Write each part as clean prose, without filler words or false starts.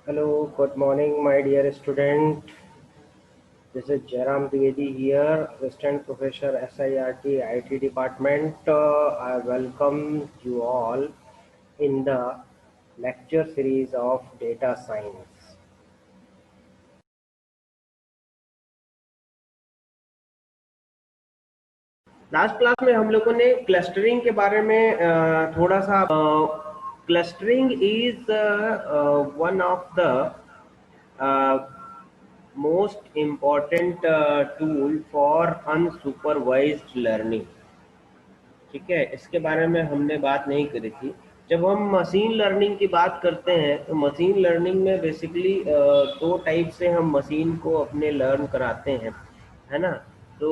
Hello, good morning, my dear student. This is Jairam Dwivedi here, Assistant Professor SIRT IT Department. I welcome you all in the lecture series of Data Science. Last class में हम लोगों ने clustering के बारे में थोड़ा सा clustering is one of the most important tool for unsupervised learning. ठीक है, इसके बारे में हमने बात नहीं करी थी। जब हम मशीन लर्निंग की बात करते हैं तो मशीन लर्निंग में बेसिकली दो टाइप से हम मशीन को अपने लर्न कराते हैं, है ना। तो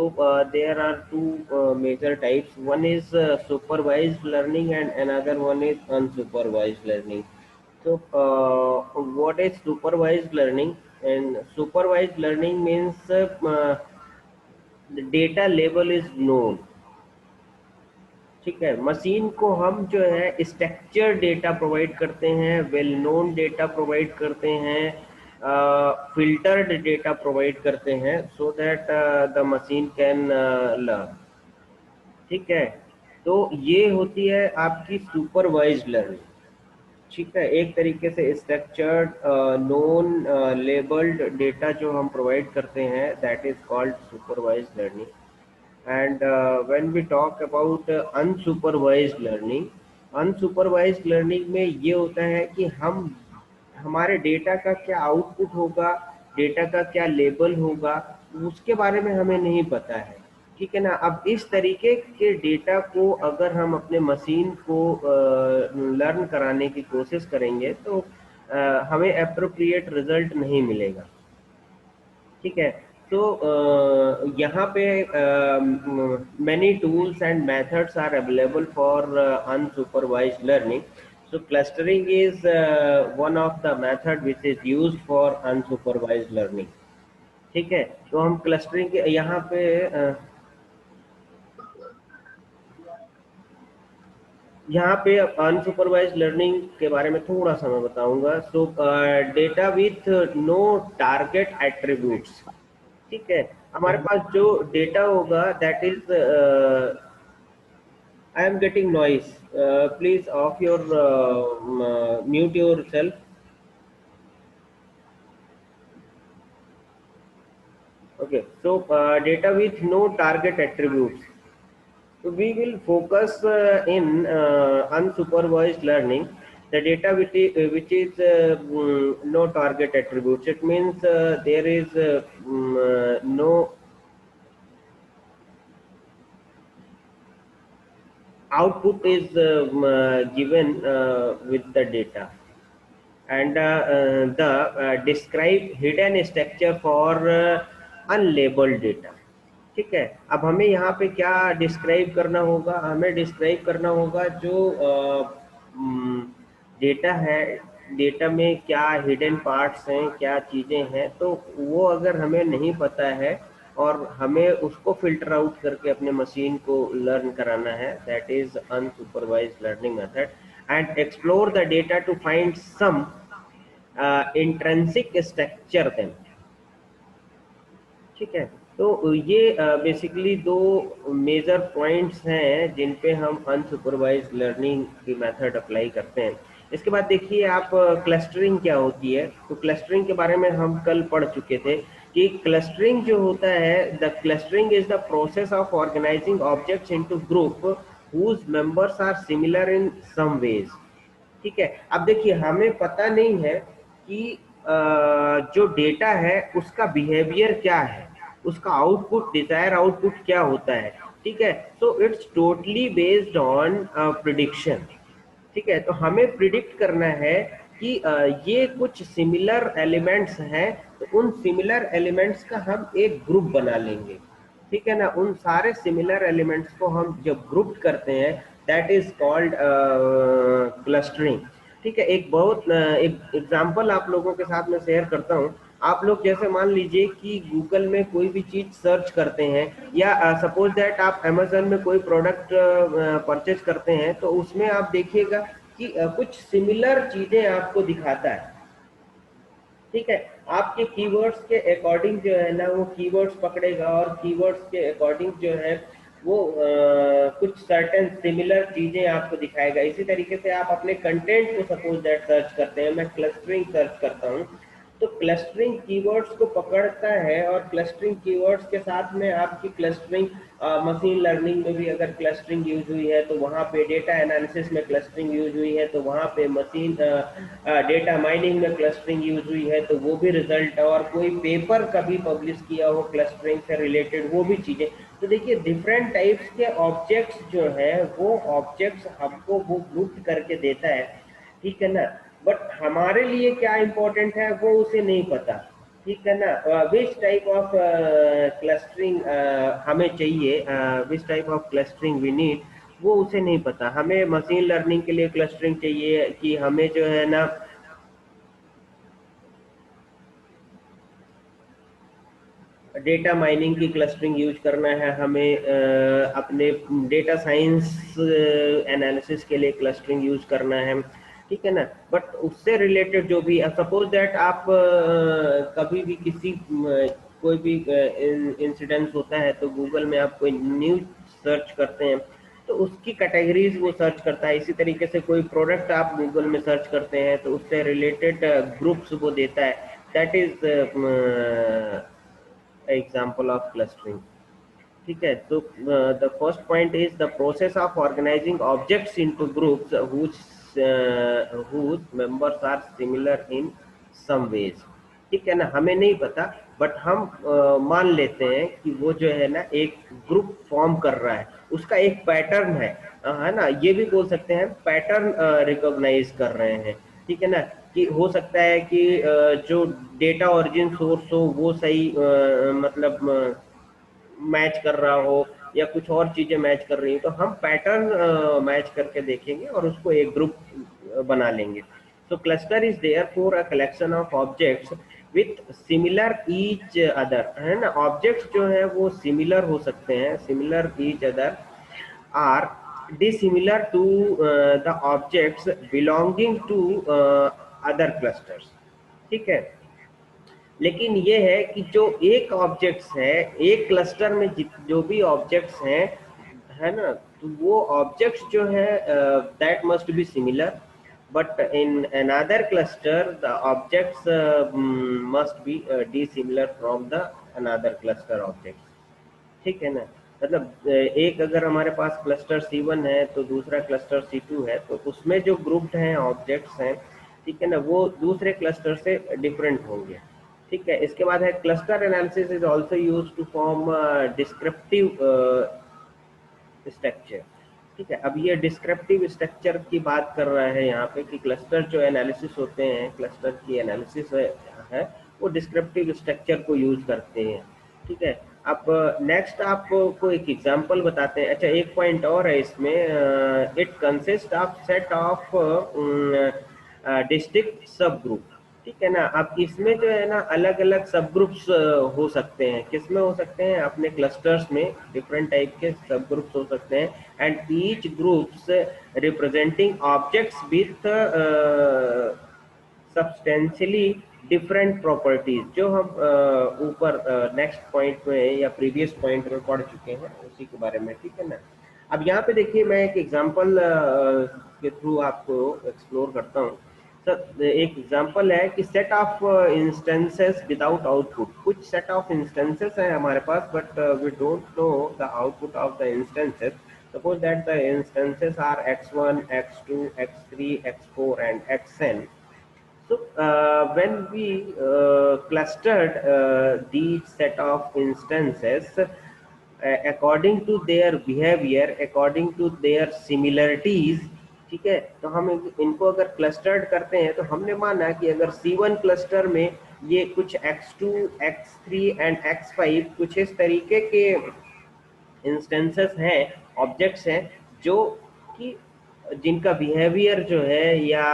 there are two major types, one is supervised learning and another one is unsupervised learning. So, what is supervised learning? And supervised learning means the data label is known. ठीक है, machine को हम जो है स्ट्रक्चर डेटा प्रोवाइड करते हैं, well known data provide करते हैं, फिल्टर्ड डेटा प्रोवाइड करते हैं, so that the machine can learn. ठीक है, तो ये होती है आपकी सुपरवाइज्ड लर्निंग। ठीक है, एक तरीके से स्ट्रक्चर्ड नोन लेबल्ड डेटा जो हम प्रोवाइड करते हैं, that is called supervised learning. And when we talk about unsupervised learning, unsupervised learning में ये होता है कि हम हमारे डेटा का क्या आउटपुट होगा, डेटा का क्या लेबल होगा, उसके बारे में हमें नहीं पता है। ठीक है ना। अब इस तरीके के डेटा को अगर हम अपने मशीन को लर्न कराने की कोशिश करेंगे तो हमें अप्रोप्रिएट रिजल्ट नहीं मिलेगा। ठीक है, तो यहाँ पे many tools and methods are available for unsupervised learning. So clustering is one of the method which is used for unsupervised learning. ठीक है, तो हम क्लस्टरिंग के यहाँ पे अनसुपरवाइज्ड लर्निंग के बारे में थोड़ा सा मैं बताऊंगा। So data with no target attributes. ठीक है, हमारे पास जो डेटा होगा that is, I am getting noise, please off your mute yourself. Okay, so data with no target attributes. So we will focus in unsupervised learning the data which is no target attributes. It means there is no output is given with the data, and the describe hidden structure for unlabeled data. ठीक है, अब हमें यहाँ पे क्या describe करना होगा, हमें डिस्क्राइब करना होगा जो डेटा है, डेटा में क्या हिडन पार्ट्स हैं, क्या चीज़ें हैं, तो वो अगर हमें नहीं पता है और हमें उसको फिल्टर आउट करके अपने मशीन को लर्न कराना है, that is unsupervised learning method. And explore the data to find some intrinsic structure then. ठीक है, तो ये बेसिकली दो मेजर पॉइंट्स हैं जिन पे हम अनसुपरवाइज्ड लर्निंग की मेथड अप्लाई करते हैं। इसके बाद देखिए आप, क्लस्टरिंग क्या होती है। तो क्लस्टरिंग के बारे में हम कल पढ़ चुके थे कि क्लस्टरिंग जो होता है, the clustering is the process of organizing objects into group whose members are similar in some ways. ठीक है, अब देखिए हमें पता नहीं है कि जो डेटा है उसका बिहेवियर क्या है, उसका आउटपुट, डिजायर आउटपुट क्या होता है। ठीक है, so it's totally based on prediction. ठीक है, तो हमें प्रिडिक्ट करना है कि ये कुछ सिमिलर एलिमेंट्स हैं, तो उन सिमिलर एलिमेंट्स का हम एक ग्रुप बना लेंगे। ठीक है ना, उन सारे सिमिलर एलिमेंट्स को हम जब ग्रुप करते हैं, दैट इज कॉल्ड क्लस्टरिंग। ठीक है, एक बहुत एक एग्जांपल आप लोगों के साथ में शेयर करता हूँ। आप लोग जैसे मान लीजिए कि गूगल में कोई भी चीज सर्च करते हैं, या सपोज दैट आप अमेजन में कोई प्रोडक्ट परचेज करते हैं, तो उसमें आप देखिएगा कि कुछ सिमिलर चीजें आपको दिखाता है। ठीक है। आपके कीवर्ड्स के अकॉर्डिंग जो है ना वो कीवर्ड्स पकड़ेगा, और कीवर्ड्स के अकॉर्डिंग जो है वो कुछ सर्टेन सिमिलर चीजें आपको दिखाएगा। इसी तरीके से आप अपने कंटेंट को सपोज दैट सर्च करते हैं, मैं क्लस्टरिंग सर्च करता हूँ, तो क्लस्टरिंग कीवर्ड्स को पकड़ता है, और क्लस्टरिंग कीवर्ड्स के साथ में आपकी क्लस्टरिंग मशीन लर्निंग में भी अगर क्लस्टरिंग यूज हुई है तो वहाँ पे, डेटा एनालिसिस में क्लस्टरिंग यूज हुई है तो वहाँ पे, मशीन डेटा माइनिंग में क्लस्टरिंग यूज हुई है तो वो भी रिजल्ट, और कोई पेपर कभी पब्लिश किया हो क्लस्टरिंग से रिलेटेड, वो भी चीज़ें। तो देखिए डिफरेंट टाइप्स के ऑब्जेक्ट्स जो है वो ऑब्जेक्ट्स हमको वो ग्रुप करके देता है, ठीक है ना। बट हमारे लिए क्या इम्पोर्टेंट है वो उसे नहीं पता, ठीक है ना। विच टाइप ऑफ क्लस्टरिंग हमें चाहिए, which type of clustering we need, वो उसे नहीं पता। हमें मशीन लर्निंग के लिए क्लस्टरिंग चाहिए कि हमें जो है ना डेटा माइनिंग की क्लस्टरिंग यूज करना है, हमें अपने डेटा साइंस एनालिसिस के लिए क्लस्टरिंग यूज करना है, ठीक है ना। बट उससे रिलेटेड जो भी, सपोज दैट आप कभी भी किसी कोई भी इंसिडेंस होता है तो गूगल में आप कोई न्यूज सर्च करते हैं तो उसकी कैटेगरीज वो सर्च करता है। इसी तरीके से कोई प्रोडक्ट आप गूगल में सर्च करते हैं तो उससे रिलेटेड ग्रुप्स वो देता है। That is example of clustering, ठीक है। तो the first point is the process of organizing objects into groups whose members are similar in some ways, ठीक है ना। हमें नहीं पता, बट हम मान लेते हैं कि वो जो है ना एक ग्रुप फॉर्म कर रहा है, उसका एक पैटर्न है ना, ये भी बोल सकते हैं पैटर्न रिकॉग्नाइज कर रहे हैं, ठीक है ना। कि हो सकता है कि जो डेटा ओरिजिन सोर्स हो वो सही मतलब मैच कर रहा हो, या कुछ और चीजें मैच कर रही हैं, तो हम पैटर्न मैच करके देखेंगे और उसको एक ग्रुप बना लेंगे। So cluster is there for a collection of objects with similar each other, है ना। ऑब्जेक्ट्स जो है वो सिमिलर हो सकते हैं, similar each other, or dissimilar to the objects belonging to other clusters, ठीक है। लेकिन ये है कि जो एक ऑब्जेक्ट्स है, एक क्लस्टर में जो भी ऑब्जेक्ट्स हैं, है ना, तो वो ऑब्जेक्ट्स जो है that must be similar, but in another cluster the objects must be dissimilar from the another cluster objects, ठीक है ना। मतलब एक अगर हमारे पास क्लस्टर C1 है तो दूसरा क्लस्टर C2 है, तो उसमें जो ग्रुप्ड हैं ऑब्जेक्ट्स हैं, ठीक है ना, वो दूसरे क्लस्टर से डिफरेंट होंगे, ठीक है। इसके बाद है cluster analysis is also used to form descriptive structure, ठीक है। अब ये डिस्क्रिप्टिव स्ट्रक्चर की बात कर रहा है यहाँ पे कि क्लस्टर जो एनालिसिस होते हैं, क्लस्टर की एनालिसिस है वो डिस्क्रिप्टिव स्ट्रक्चर को यूज करते हैं, ठीक है। अब नेक्स्ट आपको एक एग्जांपल बताते हैं। अच्छा, एक पॉइंट और है इसमें, it consist of set of district सब ग्रुप, ठीक है ना। अब इसमें जो है ना अलग अलग सब ग्रुप्स हो सकते हैं। किसमें हो सकते हैं? अपने क्लस्टर्स में डिफरेंट टाइप के सब ग्रुप्स हो सकते हैं, and each groups representing objects with substantially different properties, जो हम ऊपर नेक्स्ट पॉइंट में या प्रीवियस पॉइंट में पढ़ चुके हैं उसी के बारे में, ठीक है ना। अब यहाँ पे देखिए मैं एक एग्जांपल के थ्रू आपको एक्सप्लोर करता हूँ। सर एक एग्जांपल है कि set of instances without output. कुछ सेट ऑफ इंस्टेंसेस हैं हमारे पास, but we don't know the output of the instances. Suppose that the instances are x1, x2, x3, x4 and xn. So when we clustered these set of instances according to their behavior, according to their similarities, ठीक है, तो हम इनको अगर clustered करते हैं तो हमने माना कि अगर C1 क्लस्टर में ये कुछ x2, x3 एंड x5 कुछ इस तरीके के इंस्टेंसेस हैं, ऑब्जेक्ट्स हैं, जो कि जिनका बिहेवियर जो है या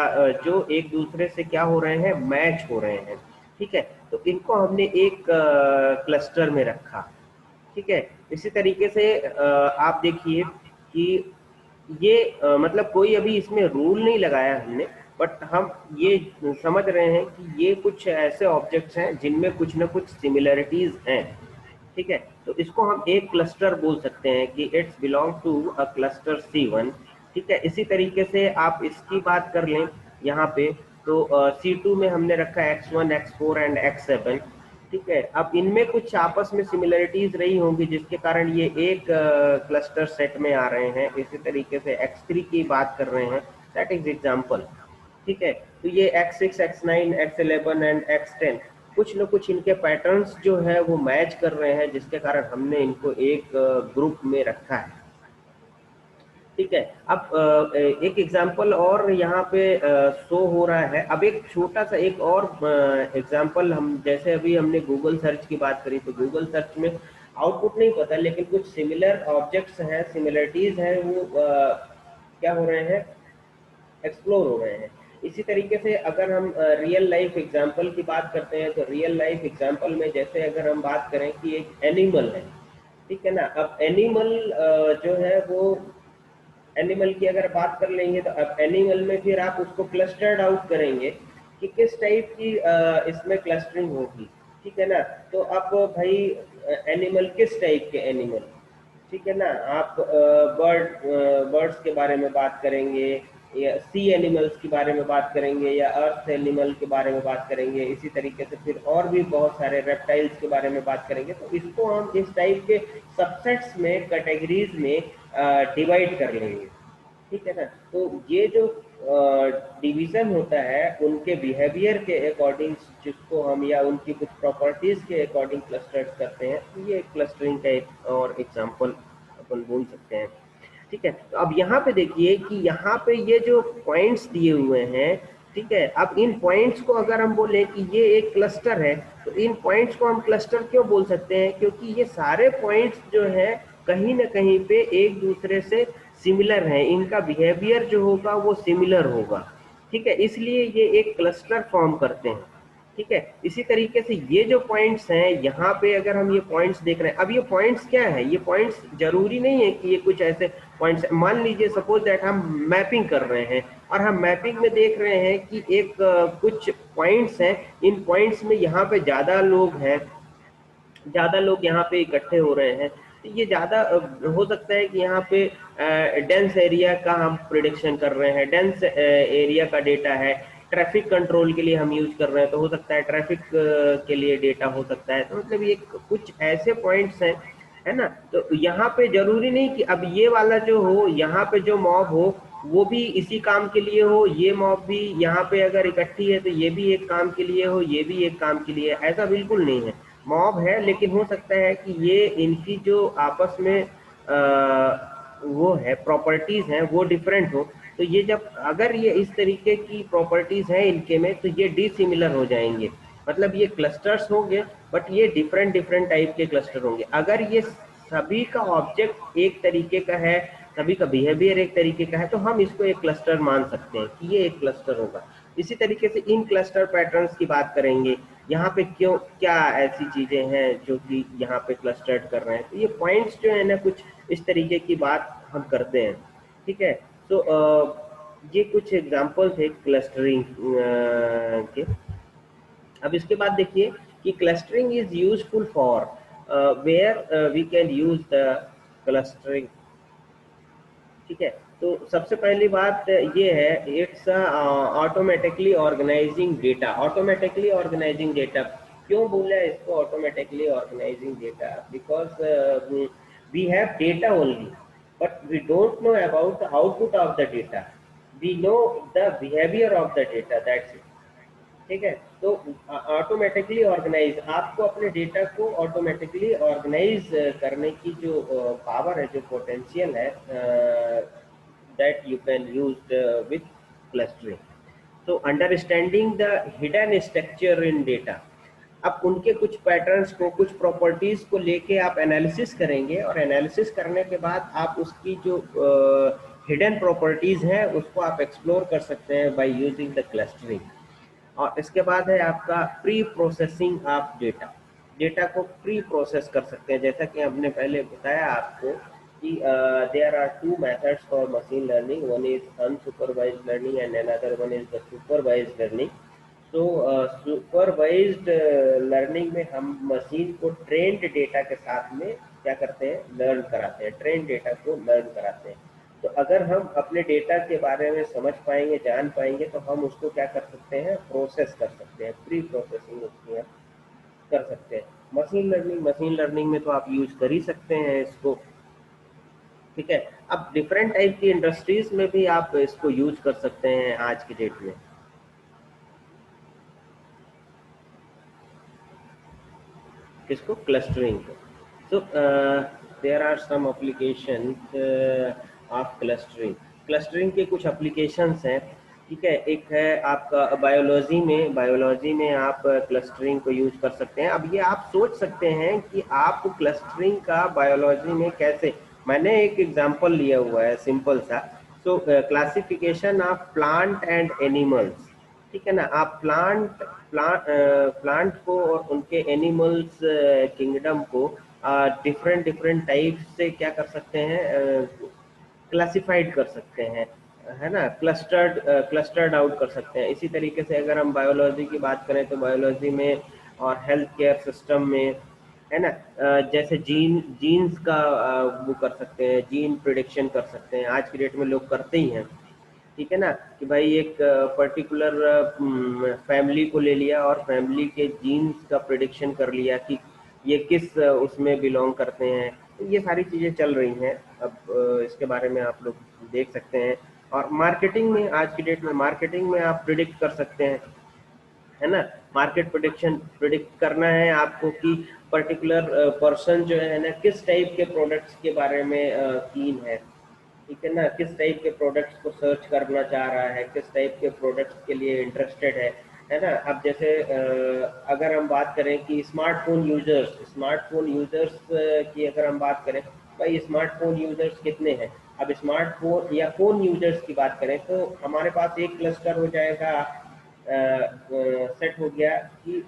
जो एक दूसरे से क्या हो रहे हैं, मैच हो रहे हैं, ठीक है। तो इनको हमने एक क्लस्टर में रखा, ठीक है। इसी तरीके से आप देखिए कि ये मतलब कोई अभी इसमें रूल नहीं लगाया हमने, बट हम ये समझ रहे हैं कि ये कुछ ऐसे ऑब्जेक्ट्स हैं जिनमें कुछ ना कुछ सिमिलरिटीज हैं। ठीक है, तो इसको हम एक क्लस्टर बोल सकते हैं कि it's belong to a cluster C1। ठीक है, इसी तरीके से आप इसकी बात कर लें यहाँ पे, तो C2 में हमने रखा X1, X4 एंड X7। ठीक है, अब इनमें कुछ आपस में सिमिलरिटीज रही होंगी जिसके कारण ये एक क्लस्टर सेट में आ रहे हैं। इसी तरीके से X3 की बात कर रहे हैं, दैट इज एग्जाम्पल। ठीक है, तो ये X6, X9, X11 and X10 कुछ न कुछ इनके पैटर्न्स जो है वो मैच कर रहे हैं, जिसके कारण हमने इनको एक ग्रुप में रखा है। ठीक है, अब एक एग्जांपल और यहाँ पे शो हो रहा है। अब एक छोटा सा एक और एग्जांपल, हम जैसे अभी हमने गूगल सर्च की बात करी, तो गूगल सर्च में आउटपुट नहीं पता, लेकिन कुछ सिमिलर ऑब्जेक्ट्स हैं, सिमिलरिटीज हैं, वो क्या हो रहे हैं, एक्सप्लोर हो रहे हैं। इसी तरीके से अगर हम रियल लाइफ एग्जांपल की बात करते हैं, तो रियल लाइफ एग्जांपल में जैसे अगर हम बात करें कि एक एनिमल है, ठीक है ना। अब एनिमल जो है वो, एनिमल की अगर बात कर लेंगे, तो अब एनिमल में फिर आप उसको क्लस्टर्ड आउट करेंगे कि किस टाइप की इसमें क्लस्टरिंग होगी। ठीक है ना, तो अब भाई एनिमल किस टाइप के एनिमल, ठीक है ना, आप बर्ड्स के बारे में बात करेंगे, या सी एनिमल्स के बारे में बात करेंगे, या अर्थ एनिमल के बारे में बात करेंगे। इसी तरीके से फिर और भी बहुत सारे रेप्टाइल्स के बारे में बात करेंगे। तो इसको हम इस टाइप के सबसेट्स में, कैटेगरीज में डिवाइड कर लेंगे। ठीक है ना, तो ये जो डिवीजन होता है उनके बिहेवियर के अकॉर्डिंग, जिसको हम या उनकी कुछ प्रॉपर्टीज के अकॉर्डिंग क्लस्टर करते हैं, तो ये क्लस्टरिंग का एक और एग्जांपल अपन बोल सकते हैं। ठीक है, तो अब यहाँ पे देखिए कि यहाँ पे ये जो पॉइंट्स दिए हुए हैं, ठीक है, अब इन पॉइंट्स को अगर हम बोले कि ये एक क्लस्टर है, तो इन पॉइंट्स को हम क्लस्टर क्यों बोल सकते हैं, क्योंकि ये सारे पॉइंट्स जो है कहीं ना कहीं पे एक दूसरे से सिमिलर हैं, इनका बिहेवियर जो होगा वो सिमिलर होगा। ठीक है, इसलिए ये एक क्लस्टर फॉर्म करते हैं। ठीक है, इसी तरीके से ये जो पॉइंट्स हैं, यहाँ पे अगर हम ये पॉइंट्स देख रहे हैं, अब ये पॉइंट्स क्या है, ये पॉइंट्स जरूरी नहीं है कि ये कुछ ऐसे पॉइंट्स, मान लीजिए सपोज दैट हम मैपिंग कर रहे हैं, और हम मैपिंग में देख रहे हैं कि एक कुछ पॉइंट्स हैं, इन पॉइंट्स में यहाँ पे ज्यादा लोग हैं, ज़्यादा लोग यहाँ पे इकट्ठे हो रहे हैं, तो ये ज़्यादा हो सकता है कि यहाँ पे डेंस एरिया का हम प्रिडिक्शन कर रहे हैं, डेंस एरिया का डेटा है, ट्रैफिक कंट्रोल के लिए हम यूज कर रहे हैं, तो हो सकता है ट्रैफिक के लिए डेटा हो सकता है। तो मतलब ये कुछ ऐसे पॉइंट्स हैं, है ना। तो यहाँ पे जरूरी नहीं कि अब ये वाला जो हो, यहाँ पे जो मॉब हो वो भी इसी काम के लिए हो, ये मॉब भी यहाँ पे अगर इकट्ठी है तो ये भी एक काम के लिए हो, ये भी एक काम के लिए, ऐसा बिल्कुल नहीं है। मॉब है, लेकिन हो सकता है कि ये इनकी जो आपस में वो है प्रॉपर्टीज हैं वो डिफरेंट हो। तो ये जब अगर ये इस तरीके की प्रॉपर्टीज हैं इनके में, तो ये डिसिमिलर हो जाएंगे, मतलब ये क्लस्टर्स होंगे बट ये डिफरेंट डिफरेंट टाइप के क्लस्टर होंगे। अगर ये सभी का ऑब्जेक्ट एक तरीके का है, सभी का बिहेवियर एक तरीके का है, तो हम इसको एक क्लस्टर मान सकते हैं कि ये एक क्लस्टर होगा। इसी तरीके से इन क्लस्टर पैटर्न्स की बात करेंगे, यहाँ पे क्यों, क्या ऐसी चीजें हैं जो कि यहाँ पे क्लस्टर्ड कर रहे हैं, तो ये पॉइंट्स जो है ना कुछ इस तरीके की बात हम करते हैं। ठीक है, तो ये कुछ एग्जांपल थे क्लस्टरिंग के। अब इसके बाद देखिए कि clustering is useful for where we can use the clustering. ठीक है, तो सबसे पहली बात ये है, it's automatically organizing data. Automatically organizing data क्यों बोला है इसको automatically organizing data, because we have data only but we don't know about the output of the data, we know the behaviour of the data, that's it. ठीक है, तो automatically organise, आपको अपने data को ऑटोमेटिकली ऑर्गेनाइज करने की जो power है, जो पोटेंशियल है, that you can use with clustering. तो understanding the hidden structure in data, अब उनके कुछ पैटर्न्स को, कुछ प्रॉपर्टीज को लेके आप एनालिसिस करेंगे, और एनालिसिस करने के बाद आप उसकी जो हिडन प्रॉपर्टीज हैं उसको आप एक्सप्लोर कर सकते हैं बाय यूजिंग द क्लस्टरिंग। और इसके बाद है आपका pre processing of data. Data को प्री प्रोसेस कर सकते हैं, जैसा कि हमने पहले बताया आपको कि there are two methods for machine learning. One is unsupervised learning and another one is the supervised learning. तो सुपरवाइज्ड लर्निंग में हम मशीन को ट्रेंड डेटा के साथ में क्या करते हैं, लर्न कराते हैं, ट्रेंड डेटा को लर्न कराते हैं। तो अगर हम अपने डेटा के बारे में समझ पाएंगे, जान पाएंगे, तो हम उसको क्या कर सकते हैं, प्रोसेस कर सकते हैं, प्री प्रोसेसिंग उसकी हम कर सकते हैं। मशीन लर्निंग में तो आप यूज कर ही सकते हैं इसको, ठीक है। अब डिफरेंट टाइप की इंडस्ट्रीज में भी आप इसको यूज कर सकते हैं आज की डेट में। किसको, क्लस्टरिंग को। So there are some application of clustering. Clustering के कुछ एप्लीकेशंस हैं, ठीक है। एक है आपका बायोलॉजी में आप क्लस्टरिंग को यूज कर सकते हैं। अब ये आप सोच सकते हैं कि आप क्लस्टरिंग का बायोलॉजी में कैसे, मैंने एक एग्जांपल लिया हुआ है सिंपल सा। सो classification of plant and animals, ठीक है ना। आप प्लांट को और उनके एनिमल्स किंगडम को डिफरेंट डिफरेंट टाइप से क्या कर सकते हैं, क्लासिफाइड कर सकते हैं, है ना। क्लस्टर्ड आउट कर सकते हैं। इसी तरीके से अगर हम बायोलॉजी की बात करें तो बायोलॉजी में और हेल्थ केयर सिस्टम में, है ना, जैसे जीन्स का वो कर सकते हैं, जीन प्रिडिक्शन कर सकते हैं, आज की डेट में लोग करते ही हैं, ठीक है ना। कि भाई एक पर्टिकुलर फैमिली को ले लिया और फैमिली के जीन्स का प्रिडिक्शन कर लिया कि ये किस उसमें बिलोंग करते हैं। तो ये सारी चीज़ें चल रही हैं। अब इसके बारे में आप लोग देख सकते हैं। और मार्केटिंग में, आज की डेट में मार्केटिंग में आप प्रिडिक्ट कर सकते हैं, है ना। मार्केट प्रिडिक्ट करना है आपको कि पर्टिकुलर पर्सन जो है ना किस टाइप के प्रोडक्ट्स के बारे में कीन है, ठीक है ना, किस टाइप के प्रोडक्ट्स को सर्च करना चाह रहा है, किस टाइप के प्रोडक्ट्स के लिए इंटरेस्टेड है ना। अब जैसे अगर हम बात करें कि स्मार्टफोन यूजर्स की अगर हम बात करें, भाई स्मार्टफोन यूजर्स कितने हैं। अब स्मार्टफोन या फोन यूजर्स की बात करें तो हमारे पास एक क्लस्टर हो जाएगा, सेट हो गया कि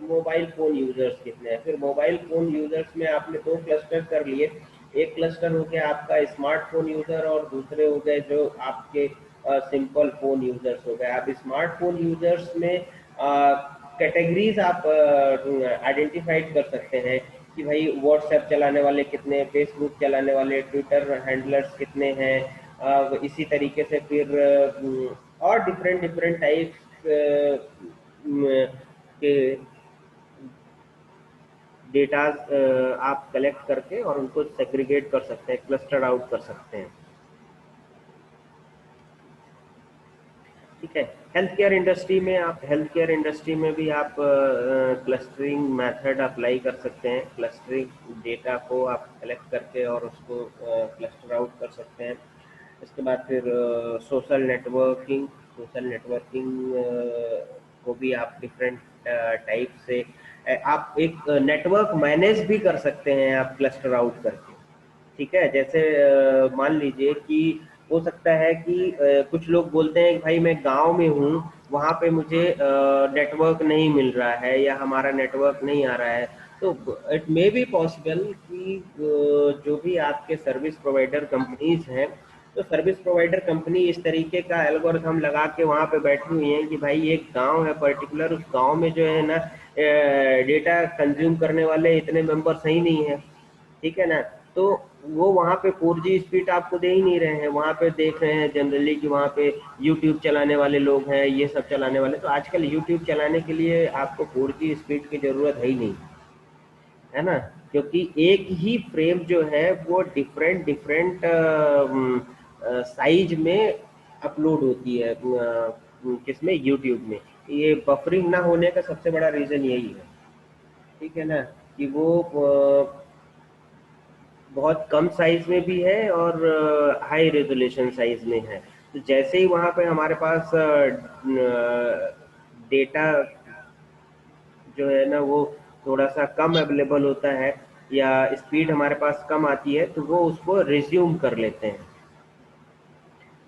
मोबाइल फ़ोन यूज़र्स कितने हैं। फिर मोबाइल फ़ोन यूज़र्स में आपने दो क्लस्टर कर लिए। एक क्लस्टर हो गया आपका स्मार्टफोन यूज़र और दूसरे हो गए जो आपके सिंपल फ़ोन यूज़र्स हो गए। आप स्मार्टफोन यूज़र्स में कैटेगरीज आप आइडेंटिफाइड कर सकते हैं कि भाई व्हाट्सएप चलाने वाले कितने हैं, फेसबुक चलाने वाले, ट्विटर हैंडलर्स कितने हैं। इसी तरीके से फिर और डिफरेंट डिफरेंट टाइप्स के डेटाज आप कलेक्ट करके और उनको सेग्रीगेट कर सकते हैं, क्लस्टर आउट कर सकते हैं, ठीक है। हेल्थ केयर इंडस्ट्री में भी आप क्लस्टरिंग मेथड अप्लाई कर सकते हैं। क्लस्टरिंग डेटा को आप कलेक्ट करके और उसको क्लस्टर आउट कर सकते हैं। इसके बाद फिर सोशल नेटवर्किंग को भी आप डिफरेंट टाइप से आप एक नेटवर्क मैनेज भी कर सकते हैं आप क्लस्टर आउट करके, ठीक है। जैसे मान लीजिए कि हो सकता है कि कुछ लोग बोलते हैं कि भाई मैं गांव में हूँ, वहाँ पे मुझे नेटवर्क नहीं मिल रहा है या हमारा नेटवर्क नहीं आ रहा है। तो इट मे बी पॉसिबल कि जो भी आपके सर्विस प्रोवाइडर कंपनीज हैं, तो सर्विस प्रोवाइडर कंपनी इस तरीके का एल्गोरिथम लगा के वहाँ पे बैठी हुई हैं कि भाई एक गांव है पर्टिकुलर, उस गांव में जो है ना डेटा कंज्यूम करने वाले इतने मेंबर सही नहीं है, ठीक है ना। तो वो वहाँ पे 4G स्पीड आपको दे ही नहीं रहे हैं। वहाँ पे देख रहे हैं जनरली कि वहाँ पे यूट्यूब चलाने वाले लोग हैं, ये सब चलाने वाले। तो आजकल यूट्यूब चलाने के लिए आपको 4G स्पीड की ज़रूरत है ही नहीं, है ना। क्योंकि एक ही फ्रेम जो है वो डिफरेंट डिफरेंट साइज में अपलोड होती है, किसमें, यूट्यूब में। ये बफरिंग ना होने का सबसे बड़ा रीज़न यही है, ठीक है ना, कि वो बहुत कम साइज में भी है और हाई रेजोल्यूशन साइज में है। तो जैसे ही वहाँ पे हमारे पास डेटा जो है ना वो थोड़ा सा कम अवेलेबल होता है या स्पीड हमारे पास कम आती है, तो वो उसको रिज्यूम कर लेते हैं,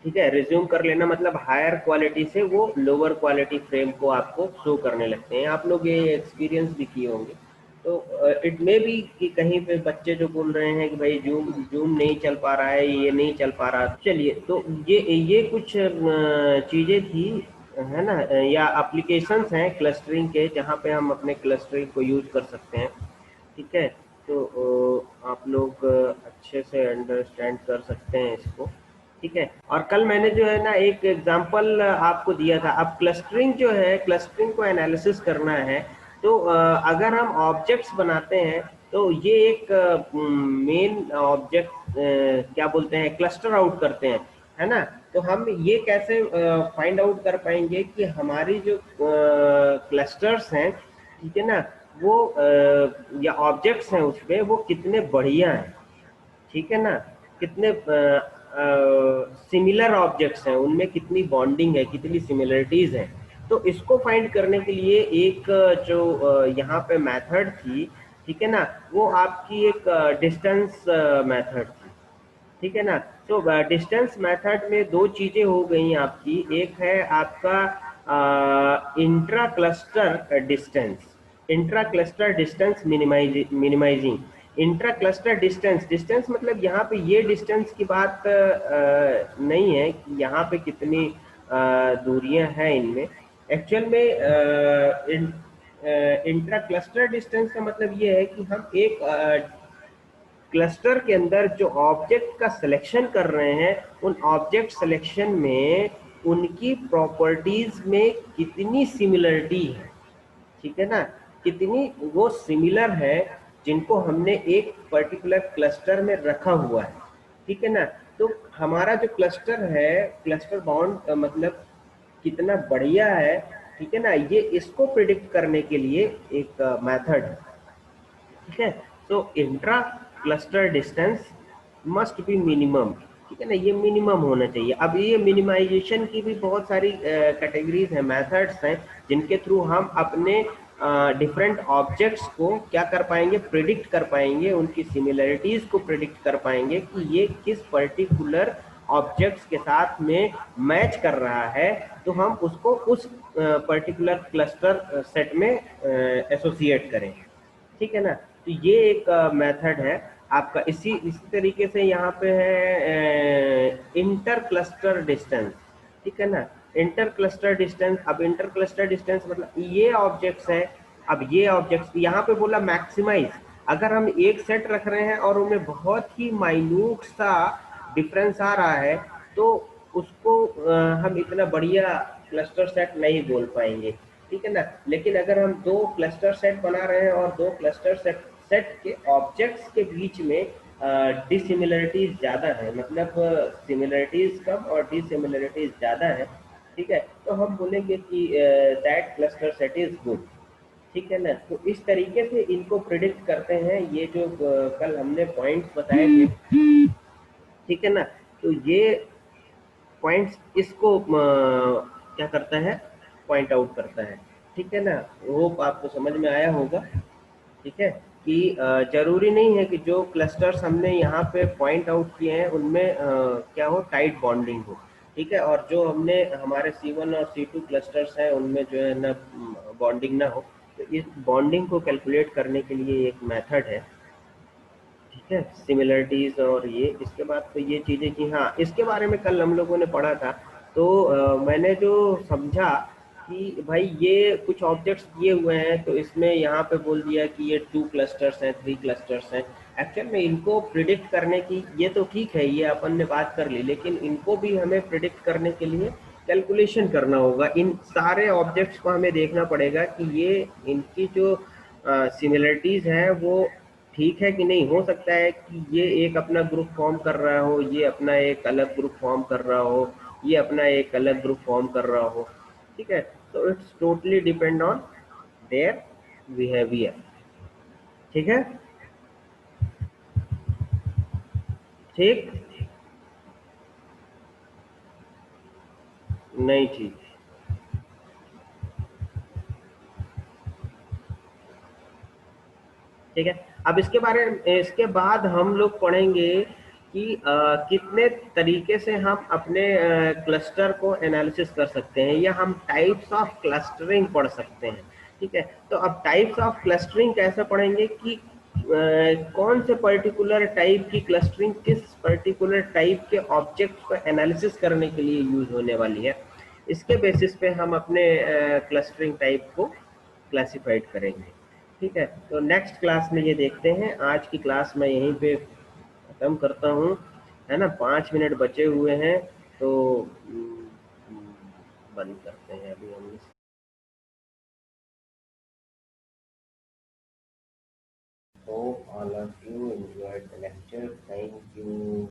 ठीक है। रिज्यूम कर लेना मतलब हायर क्वालिटी से वो लोअर क्वालिटी फ्रेम को आपको शो करने लगते हैं। आप लोग ये एक्सपीरियंस भी किए होंगे, तो इट मे बी कि कहीं पे बच्चे जो बोल रहे हैं कि भाई जूम जूम नहीं चल पा रहा है, ये नहीं चल पा रहा। चलिए, तो ये कुछ चीज़ें थी, है ना, या एप्लीकेशंस हैं क्लस्टरिंग के, जहाँ पे हम अपने क्लस्टरिंग को यूज कर सकते हैं। ठीक है, तो आप लोग अच्छे से अंडरस्टैंड कर सकते हैं इसको। ठीक है, और कल मैंने जो है ना एक एग्जांपल आपको दिया था। अब क्लस्टरिंग जो है, क्लस्टरिंग को एनालिसिस करना है, तो अगर हम ऑब्जेक्ट्स बनाते हैं तो ये एक मेन ऑब्जेक्ट क्या बोलते हैं, क्लस्टर आउट करते हैं, है ना। तो हम ये कैसे फाइंड आउट कर पाएंगे कि हमारी जो क्लस्टर्स हैं, ठीक है ना, वो या ऑब्जेक्ट्स हैं उसमें वो कितने बढ़िया हैं, ठीक है ना, कितने सिमिलर ऑब्जेक्ट्स हैं, उनमें कितनी बॉन्डिंग है, कितनी सिमिलरिटीज हैं। तो इसको फाइंड करने के लिए एक जो यहाँ पे मेथड थी, ठीक है ना, वो आपकी एक डिस्टेंस मेथड थी। ठीक है ना। तो डिस्टेंस मेथड में दो चीजें हो गई आपकी। एक है आपका intra cluster distance, intra cluster distance minimizing. Intra cluster distance, distance मतलब यहाँ पे ये डिस्टेंस की बात नहीं है कि यहाँ पे कितनी दूरियां हैं इनमें। एक्चुअल में इंट्रा क्लस्टर डिस्टेंस का मतलब ये है कि हम एक क्लस्टर के अंदर जो ऑब्जेक्ट का सिलेक्शन कर रहे हैं, उन ऑब्जेक्ट सिलेक्शन में उनकी प्रॉपर्टीज में कितनी सिमिलरिटी है, ठीक है ना, कितनी वो सिमिलर है जिनको हमने एक पर्टिकुलर क्लस्टर में रखा हुआ है। ठीक है ना। तो हमारा जो क्लस्टर है, क्लस्टर बाउंड मतलब कितना बढ़िया है, ठीक है ना, ये इसको प्रिडिक्ट करने के लिए एक मेथड है। ठीक है, तो intra cluster distance must be minimum, ठीक है ना, ये मिनिमम होना चाहिए। अब ये मिनिमाइजेशन की भी बहुत सारी कैटेगरीज हैं, मेथड्स हैं, जिनके थ्रू हम अपने डिफरेंट ऑब्जेक्ट्स को क्या कर पाएंगे, प्रिडिक्ट कर पाएंगे, उनकी सिमिलरिटीज को प्रिडिक्ट कर पाएंगे कि ये किस पर्टिकुलर ऑब्जेक्ट्स के साथ में मैच कर रहा है, तो हम उसको उस पर्टिकुलर क्लस्टर सेट में एसोसिएट करें। ठीक है ना। तो ये एक मेथड है आपका। इसी तरीके से यहाँ पे है इंटर क्लस्टर डिस्टेंस, ठीक है ना। इंटर क्लस्टर डिस्टेंस, अब इंटर क्लस्टर डिस्टेंस मतलब ये ऑब्जेक्ट्स है, अब ये ऑब्जेक्ट्स यहाँ पे बोला मैक्सिमाइज। अगर हम एक सेट रख रहे हैं और उनमें बहुत ही माइन्यूट सा डिफरेंस आ रहा है, तो उसको हम इतना बढ़िया क्लस्टर सेट नहीं बोल पाएंगे, ठीक है ना। लेकिन अगर हम दो क्लस्टर सेट बना रहे हैं और दो क्लस्टर सेट के ऑब्जेक्ट्स के बीच में डिसिमिलरिटीज ज़्यादा है, मतलब सिमिलरिटीज कम और डिसिमिलरिटीज ज़्यादा है, ठीक है, तो हम बोलेंगे कि that cluster set is good. ठीक है ना। तो इस तरीके से इनको प्रिडिक्ट करते हैं, ये जो कल हमने पॉइंट्स बताए थे, ठीक है ना। तो ये पॉइंट्स इसको क्या करता है, पॉइंट आउट करता है। ठीक है ना, होप आपको समझ में आया होगा। ठीक है, कि जरूरी नहीं है कि जो क्लस्टर्स हमने यहाँ पे पॉइंट आउट किए हैं उनमें क्या हो, टाइट बॉन्डिंग हो। ठीक है, और जो हमने हमारे C1 और C2 क्लस्टर्स हैं उनमें जो है ना बॉन्डिंग ना हो, तो इस बॉन्डिंग को कैलकुलेट करने के लिए एक मेथड है। ठीक है, सिमिलरिटीज और ये, इसके बाद तो ये चीज़ें कि हाँ, इसके बारे में कल हम लोगों ने पढ़ा था। तो मैंने जो समझा कि भाई ये कुछ ऑब्जेक्ट्स दिए हुए हैं, तो इसमें यहाँ पे बोल दिया कि ये 2 क्लस्टर्स हैं, 3 क्लस्टर्स हैं। एक्चुअल में इनको प्रिडिक्ट करने की, ये तो ठीक है, ये अपन ने बात कर ली, लेकिन इनको भी हमें प्रिडिक्ट करने के लिए कैलकुलेशन करना होगा। इन सारे ऑब्जेक्ट्स को हमें देखना पड़ेगा कि ये इनकी जो सिमिलरिटीज हैं वो ठीक है कि नहीं। हो सकता है कि ये एक अपना ग्रुप फॉर्म कर रहा हो, ये अपना एक अलग ग्रुप फॉर्म कर रहा हो, ये अपना एक अलग ग्रुप फॉर्म कर रहा हो। ठीक है, तो it's totally depend on their behaviour. ठीक है, ठीक, नहीं ठीक, ठीक है। अब इसके बाद हम लोग पढ़ेंगे कि कितने तरीके से हम अपने क्लस्टर को एनालिसिस कर सकते हैं, या हम टाइप्स ऑफ क्लस्टरिंग पढ़ सकते हैं। ठीक है। तो अब टाइप्स ऑफ क्लस्टरिंग कैसे पढ़ेंगे कि कौन से पर्टिकुलर टाइप की क्लस्टरिंग किस पर्टिकुलर टाइप के ऑब्जेक्ट को एनालिसिस करने के लिए यूज होने वाली है, इसके बेसिस पे हम अपने क्लस्टरिंग टाइप को क्लासिफाइड करेंगे। ठीक है, तो नेक्स्ट क्लास में ये देखते हैं। आज की क्लास मैं यहीं पे खत्म करता हूँ, है ना। 5 मिनट बचे हुए हैं, तो बंद करते हैं अभी हम। Hope all of you enjoyed the lecture. Thank you.